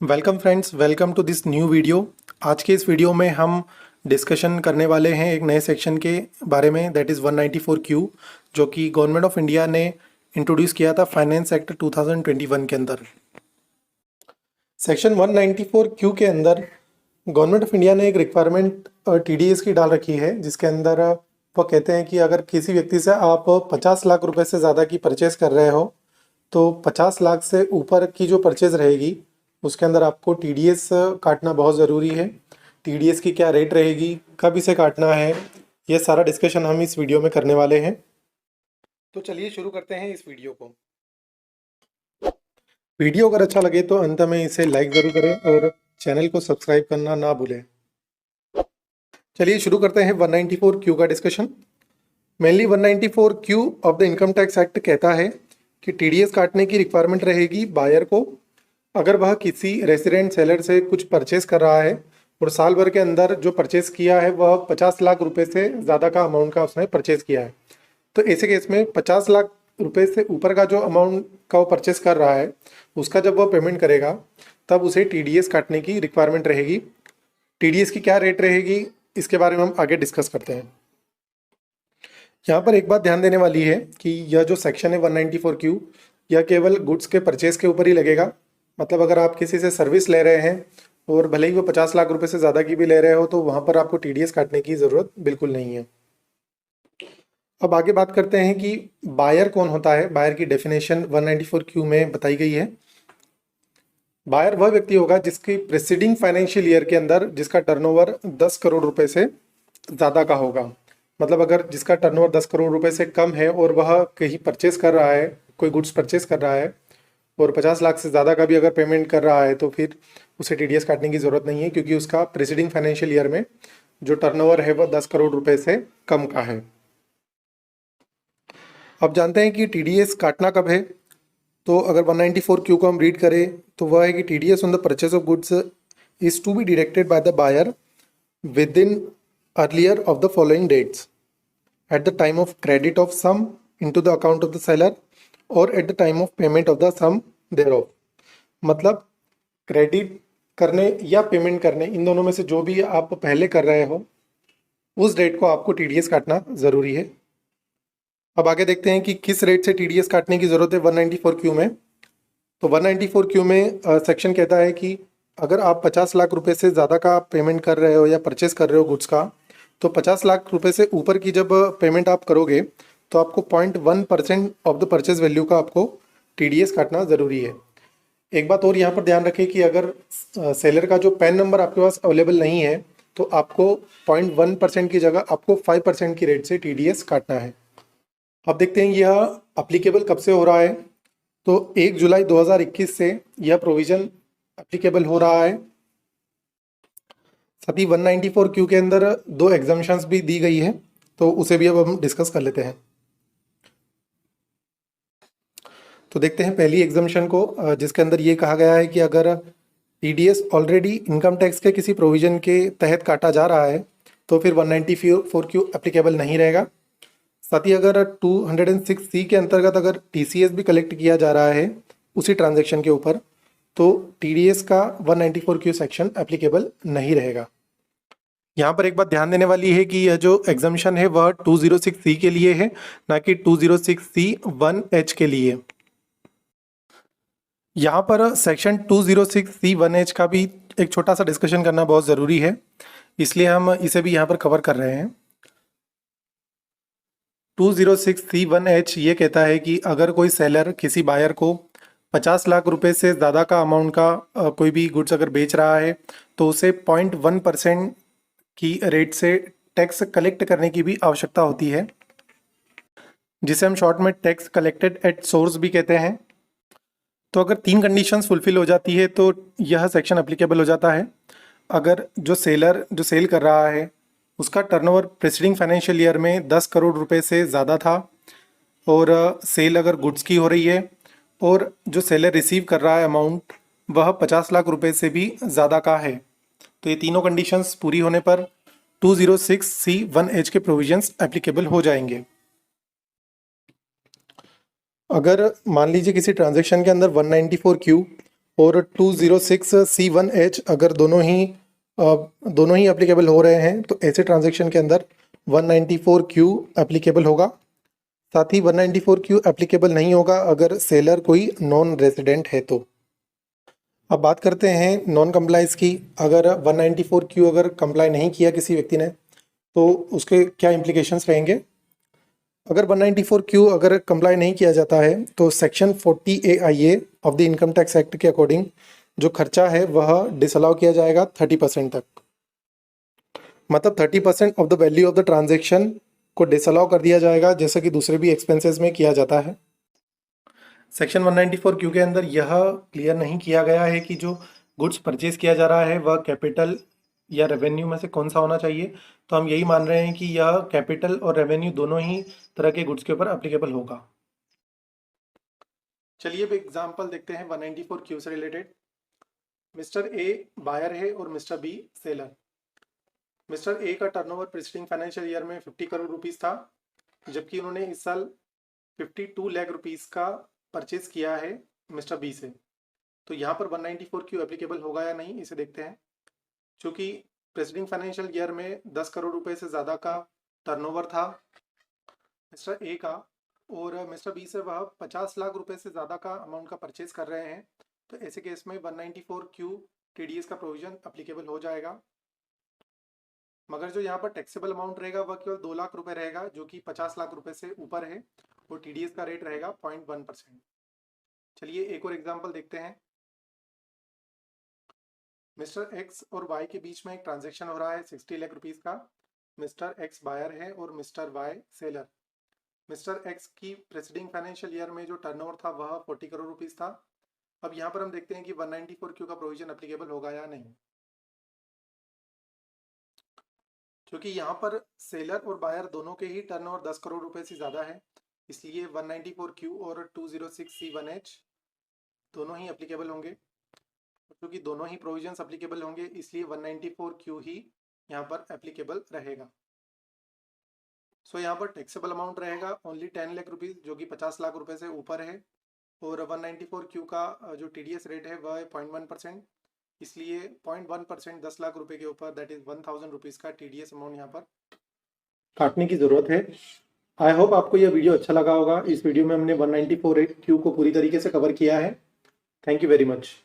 Welcome friends, welcome to this new video. आज के इस वीडियो में हम डिस्कशन करने वाले हैं एक नए सेक्शन के बारे में, दैट इज़ 194Q, जो कि गवर्नमेंट ऑफ इंडिया ने इंट्रोड्यूस किया था फाइनेंस एक्ट 2021 के अंदर। सेक्शन 194Q के अंदर गवर्नमेंट ऑफ इंडिया ने एक रिक्वायरमेंट TDS की डाल रखी है, जिसके अंदर वो कहते हैं कि अगर किसी व्यक्ति से आप 50 लाख रुपए से ज़्यादा की परचेज कर रहे हो तो 50 लाख से ऊपर की जो परचेज रहेगी उसके अंदर आपको TDS काटना बहुत ज़रूरी है। TDS की क्या रेट रहेगी, कब इसे काटना है, ये सारा डिस्कशन हम इस वीडियो में करने वाले हैं। तो चलिए शुरू करते हैं इस वीडियो को। वीडियो अगर अच्छा लगे तो अंत में इसे लाइक ज़रूर करें और चैनल को सब्सक्राइब करना ना भूलें। चलिए शुरू करते हैं 194Q का discussion. Mainly 194Q of the income tax act कहता है कि TDS काटने की रिक्वायरमेंट रहेगी बायर को अगर वह किसी रेसिडेंट सेलर से कुछ परचेस कर रहा है और साल भर के अंदर जो परचेस किया है वह 50 लाख रुपए से ज़्यादा का अमाउंट का उसने परचेस किया है। तो ऐसे केस में 50 लाख रुपए से ऊपर का जो अमाउंट का वो परचेस कर रहा है उसका जब वह पेमेंट करेगा तब उसे TDS काटने की रिक्वायरमेंट रहेगी। TDS की क्या रेट रहेगी इसके बारे में हम आगे डिस्कस करते हैं। यहाँ पर एक बात ध्यान देने वाली है कि यह जो सेक्शन है 194Q यह केवल गुड्स के परचेस के ऊपर ही लगेगा। मतलब अगर आप किसी से सर्विस ले रहे हैं और भले ही वो 50 लाख रुपए से ज़्यादा की भी ले रहे हो तो वहाँ पर आपको TDS काटने की ज़रूरत बिल्कुल नहीं है। अब आगे बात करते हैं कि बायर कौन होता है। बायर की डेफिनेशन 194Q में बताई गई है। बायर वह व्यक्ति होगा जिसकी प्रेसिडिंग फाइनेंशियल ईयर के अंदर जिसका टर्नओवर 10 करोड़ रुपए से ज़्यादा का होगा। मतलब अगर जिसका टर्नओवर 10 करोड़ रुपए से कम है और वह कहीं परचेस कर रहा है, कोई गुड्स परचेस कर रहा है और 50 लाख से ज़्यादा का भी अगर पेमेंट कर रहा है तो फिर उसे TDS काटने की ज़रूरत नहीं है, क्योंकि उसका प्रेसिडिंग फाइनेंशियल ईयर में जो टर्नओवर है वह 10 करोड़ रुपए से कम का है। अब जानते हैं कि TDS काटना कब है। तो अगर 194Q को हम रीड करें तो वह है कि TDS on the purchase of goods is to be deducted by the buyer within earlier of the following dates at the time of credit of sum into the account of the seller और at the time of payment of the sum thereof. मतलब credit करने या payment करने, इन दोनों में से जो भी आप पहले कर रहे हो उस डेट को आपको TDS काटना ज़रूरी है। अब आगे देखते हैं कि किस रेट से TDS काटने की ज़रूरत है 194Q में। तो 194Q में सेक्शन कहता है कि अगर आप 50 लाख रुपए से ज़्यादा का पेमेंट कर रहे हो या परचेस कर रहे हो गुड्स का, तो 50 लाख रुपए से ऊपर की जब पेमेंट आप करोगे तो आपको 0.1% ऑफ द परचेज वैल्यू का आपको TDS काटना ज़रूरी है। एक बात और यहाँ पर ध्यान रखें कि अगर सेलर का जो पैन नंबर आपके पास अवेलेबल नहीं है तो आपको 0.1% की जगह आपको 5% की रेट से TDS काटना है। अब देखते हैं यह अप्लीकेबल कब से हो रहा है। तो 1 जुलाई 2021 से यह प्रोविज़न अप्लीकेबल हो रहा है। साथ ही 194Q के अंदर 2 एग्जम्पशंस भी दी गई है, तो उसे भी अब हम डिस्कस कर लेते हैं। तो देखते हैं पहली एग्जम्पशन को, जिसके अंदर ये कहा गया है कि अगर TDS ऑलरेडी इनकम टैक्स के किसी प्रोविज़न के तहत काटा जा रहा है तो फिर 194Q एप्लीकेबल नहीं रहेगा। साथ ही अगर 206C के अंतर्गत अगर TCS भी कलेक्ट किया जा रहा है उसी ट्रांजैक्शन के ऊपर तो TDS का 194Q सेक्शन एप्लीकेबल नहीं रहेगा। यहाँ पर एक बात ध्यान देने वाली है कि यह जो एग्जम्पशन है वह 206C के लिए है, ना कि 206C1H के लिए। यहाँ पर सेक्शन 206C1H का भी एक छोटा सा डिस्कशन करना बहुत ज़रूरी है, इसलिए हम इसे भी यहाँ पर कवर कर रहे हैं। 206C1H ये कहता है कि अगर कोई सेलर किसी बायर को 50 लाख रुपए से ज़्यादा का अमाउंट का कोई भी गुड्स अगर बेच रहा है तो उसे 0.1% की रेट से टैक्स कलेक्ट करने की भी आवश्यकता होती है, जिसे हम शॉर्ट में टैक्स कलेक्टेड एट सोर्स भी कहते हैं। तो अगर 3 कंडीशंस फुलफिल हो जाती है तो यह सेक्शन एप्लीकेबल हो जाता है। अगर जो सेलर जो सेल कर रहा है उसका टर्नओवर प्रेसिडिंग फाइनेंशियल ईयर में 10 करोड़ रुपए से ज़्यादा था और सेल अगर गुड्स की हो रही है और जो सेलर रिसीव कर रहा है अमाउंट वह 50 लाख रुपए से भी ज़्यादा का है, तो ये तीनों कंडीशंस पूरी होने पर 206C1H के प्रोविजंस एप्लीकेबल हो जाएंगे। अगर मान लीजिए किसी ट्रांजैक्शन के अंदर 194Q और 206C1H अगर दोनों ही एप्लीकेबल हो रहे हैं तो ऐसे ट्रांजैक्शन के अंदर 194Q एप्लीकेबल होगा। साथ ही 194Q एप्लीकेबल नहीं होगा अगर सेलर कोई नॉन रेजिडेंट है तो। अब बात करते हैं नॉन कंप्लाइंस की। अगर 194Q अगर कंप्लाई नहीं किया किसी व्यक्ति ने तो उसके क्या इम्प्लीकेशंस रहेंगे। अगर 194Q अगर कंप्लाई नहीं किया जाता है तो section 40A of the income tax act के अकॉर्डिंग जो खर्चा है वह डिसअलाउ किया जाएगा 30% तक। मतलब 30% of the value of the transaction को डिसअलाउ कर दिया जाएगा, जैसा कि दूसरे भी एक्सपेंसेस में किया जाता है। सेक्शन 194Q के अंदर यह क्लियर नहीं किया गया है कि जो गुड्स परचेज किया जा रहा है वह कैपिटल या रेवेन्यू में से कौन सा होना चाहिए। तो हम यही मान रहे हैं कि यह कैपिटल और रेवेन्यू दोनों ही तरह के गुड्स के ऊपर एप्लीकेबल होगा। चलिए अब एग्जांपल देखते हैं 194Q से रिलेटेड। मिस्टर ए बायर है और mister B seller. Mister A का टर्नओवर प्रीसीडिंग फाइनेंशियल ईयर में 50 करोड़ रुपीस था, जबकि उन्होंने इस साल 52 लाख रुपीस का परचेज किया है मिस्टर बी से। तो यहाँ पर 194Q एप्लीकेबल होगा या नहीं, इसे देखते हैं। चूँकि प्रीसीडिंग फाइनेंशियल ईयर में 10 करोड़ रुपए से ज़्यादा का टर्नओवर था मिस्टर ए का, और मिस्टर बी से वह 50 लाख रुपए से ज़्यादा का अमाउंट का परचेज कर रहे हैं, तो ऐसे केस में 194Q TDS का प्रोविजन अप्लीकेबल हो जाएगा। मगर जो यहाँ पर टैक्सेबल अमाउंट रहेगा वह केवल 2 लाख रुपए रहेगा, जो कि 50 लाख रुपए से ऊपर है, और TDS का रेट रहेगा 0.1%। चलिए एक और एग्जाम्पल देखते हैं। मिस्टर एक्स और वाई के बीच में एक ट्रांजेक्शन हो रहा है 60 लाख रुपीज़ का। मिस्टर एक्स बायर है और mister Y seller. Mister X की प्रेसिडिंग फाइनेंशियल ईयर में जो टर्नओवर था वह 40 करोड़ रुपीस था। अब यहाँ पर हम देखते हैं कि 194Q का प्रोविजन एप्लीकेबल होगा या नहीं। क्योंकि यहाँ पर सेलर और बायर दोनों के ही टर्नओवर 10 करोड़ रुपए से ज़्यादा है, इसलिए 194Q और 206C1H दोनों ही एप्लीकेबल होंगे। क्योंकि दोनों ही प्रोविजंस एप्लीकेबल होंगे, इसलिए 194Q ही यहाँ पर एप्लीकेबल रहेगा। सो यहाँ पर टैक्सेबल अमाउंट रहेगा ओनली 10 लाख रुपीज़, जो कि 50 लाख रुपए से ऊपर है, और 194Q का जो TDS रेट है वह है 0.1%, इसलिए 0.1% 10 लाख रुपए के ऊपर दैट इज 1000 रुपीज़ का TDS अमाउंट यहाँ पर काटने की ज़रूरत है। आई होप आपको यह वीडियो अच्छा लगा होगा। इस वीडियो में हमने 194Q को पूरी तरीके से कवर किया है। Thank you very much.